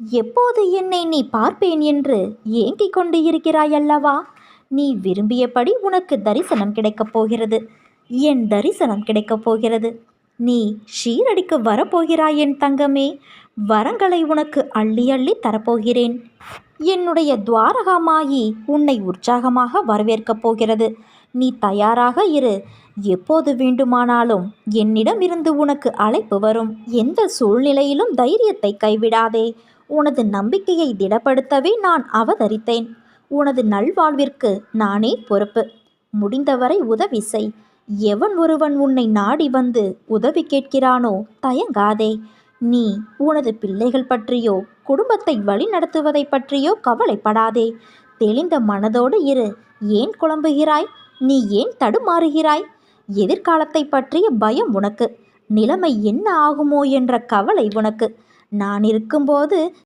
எப்போது என்னை நீ பார்ப்பேன் என்று ஏங்கிக் கொண்டு இருக்கிறாயல்லவா? நீ விரும்பியபடி உனக்கு தரிசனம் கிடைக்கப் போகிறது. என் தரிசனம் கிடைக்கப் போகிறது. நீ ஷீரடிக்கு வரப்போகிறாய் என் தங்கமே. வரங்களை உனக்கு அள்ளி அள்ளி தரப்போகிறேன். என்னுடைய துவாரகா மாயி உன்னை உற்சாகமாக வரவேற்கப் போகிறது. நீ தயாராக இரு. எப்போது வேண்டுமானாலும் என்னிடம் இருந்து உனக்கு அழைப்பு வரும். எந்த சூழ்நிலையிலும் தைரியத்தை கைவிடாதே. உனது நம்பிக்கையை திடப்படுத்தவே நான் அவதரித்தேன். உனது நல்வாழ்விற்கு நானே பொறுப்பு. முடிந்தவரை உதவி செய். எவன் ஒருவன் உன்னை நாடி வந்து உதவி கேட்கிறானோ தயங்காதே. நீ உனது பிள்ளைகள் பற்றியோ குடும்பத்தை வழிநடத்துவதை பற்றியோ கவலைப்படாதே. தெளிந்த மனதோடு இரு. ஏன் குழம்புகிறாய்? நீ ஏன் தடுமாறுகிறாய்? எதிர்காலத்தை பற்றிய பயம் உனக்கு. நிலைமை என்ன ஆகுமோ என்ற கவலை உனக்கு. நான் இருக்கும்போது